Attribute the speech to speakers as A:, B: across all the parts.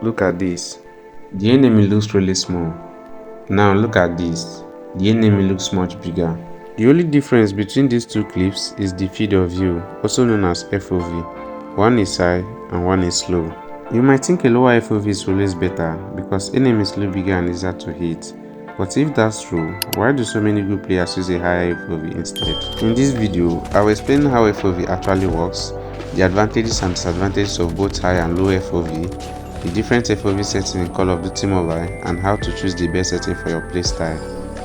A: look at this. The enemy looks really small. Now look at this. The enemy looks much bigger. The only difference between these two clips is the field of view, also known as FOV. One is high and one is low. You might think a lower FOV is always better because enemies look bigger and easier to hit. But if that's true, why do so many good players use a higher FOV instead? In this video, I will explain how FOV actually works, the advantages and disadvantages of both high and low FOV, the different FOV settings in Call of Duty Mobile, and how to choose the best setting for your playstyle.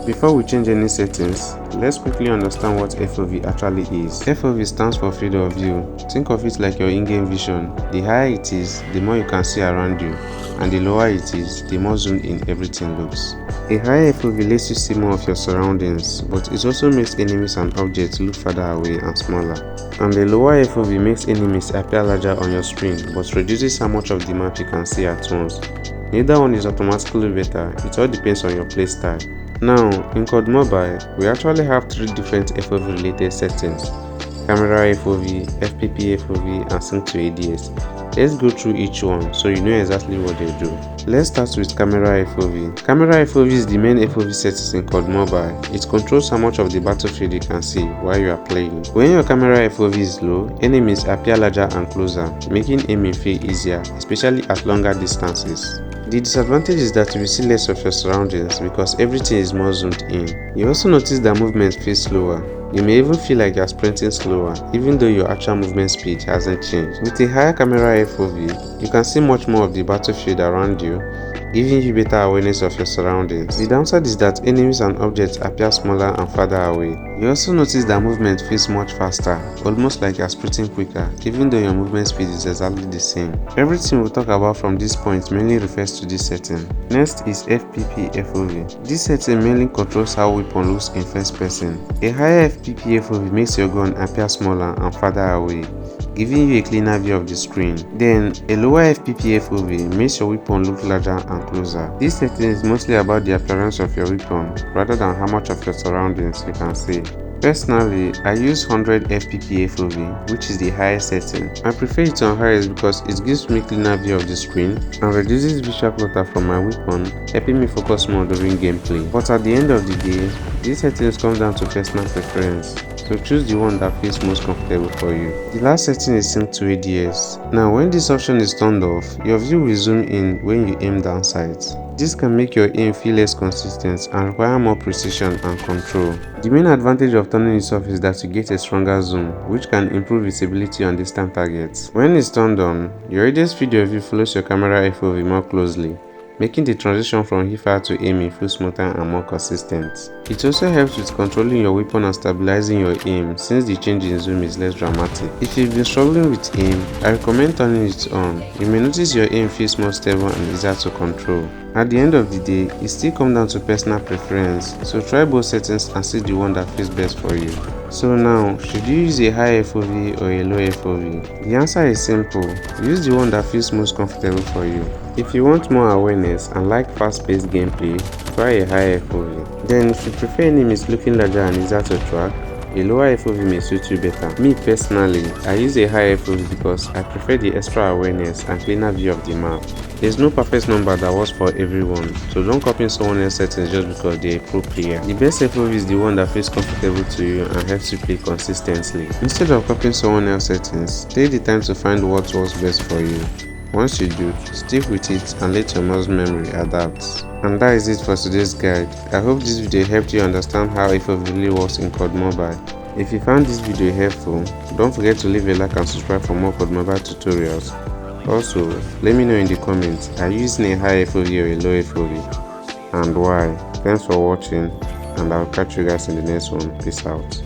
A: Before we change any settings, let's quickly understand what FOV actually is. FOV stands for field of view. Think of it like your in-game vision. The higher it is, the more you can see around you, and the lower it is, the more zoomed in everything looks. A higher FOV lets you see more of your surroundings, but it also makes enemies and objects look further away and smaller. And the lower FOV makes enemies appear larger on your screen, but reduces how much of the map you can see at once. Neither one is automatically better, it all depends on your playstyle. Now, in COD Mobile, we actually have 3 different FOV related settings: Camera FOV, FPP FOV, and Sync to ADS. Let's go through each one so you know exactly what they do. Let's start with Camera FOV. Camera FOV is the main FOV settings in COD Mobile. It controls how much of the battlefield you can see while you are playing. When your camera FOV is low, enemies appear larger and closer, making aiming feel easier, especially at longer distances. The disadvantage is that you will see less of your surroundings because everything is more zoomed in. You also notice that movement feels slower. You may even feel like you are sprinting slower, even though your actual movement speed hasn't changed. With a higher camera FOV, you can see much more of the battlefield around you, giving you better awareness of your surroundings. The downside is that enemies and objects appear smaller and farther away. You also notice that movement feels much faster, almost like you are sprinting quicker, even though your movement speed is exactly the same. Everything we'll talk about from this point mainly refers to this setting. Next is FPP FOV. This setting mainly controls how weapon looks in first person. A higher FPP FOV makes your gun appear smaller and farther away, giving you a cleaner view of the screen. Then, a lower FPP FOV makes your weapon look larger and closer. This setting is mostly about the appearance of your weapon, rather than how much of your surroundings you can see. Personally, I use 100 FPP FOV, which is the highest setting. I prefer it on highest because it gives me a cleaner view of the screen and reduces visual clutter from my weapon, helping me focus more during gameplay. But at the end of the day, these settings come down to personal preference, so choose the one that feels most comfortable for you. The last setting is Sync to ADS. Now, when this option is turned off, your view will zoom in when you aim down sights. This can make your aim feel less consistent and require more precision and control. The main advantage of turning this off is that you get a stronger zoom, which can improve visibility on distant targets. When it's turned on, your ADS field of view follows your camera FOV more closely, making the transition from hipfire to aiming feel smoother and more consistent. It also helps with controlling your weapon and stabilizing your aim, since the change in zoom is less dramatic. If you've been struggling with aim, I recommend turning it on. You may notice your aim feels more stable and easier to control. At the end of the day, it still comes down to personal preference, so try both settings and see the one that feels best for you. So now, should you use a high FOV or a low FOV? The answer is simple: use the one that feels most comfortable for you. If you want more awareness and like fast-paced gameplay, try a high FOV. Then, if you prefer enemies looking larger and easier to track, a lower FOV may suit you better. Me personally, I use a high FOV because I prefer the extra awareness and cleaner view of the map. There's no perfect number that works for everyone, so don't copy someone else's settings just because they're a pro player. The best FOV is the one that feels comfortable to you and helps you play consistently. Instead of copying someone else's settings, take the time to find what works best for you. Once you do, stick with it and let your muscle memory adapt. And that is it for today's guide. I hope this video helped you understand how FOV really works in COD Mobile. If you found this video helpful, don't forget to leave a like and subscribe for more COD Mobile tutorials. Also, let me know in the comments, are you using a high FOV or a low FOV, and why? Thanks for watching, and I'll catch you guys in the next one. Peace out.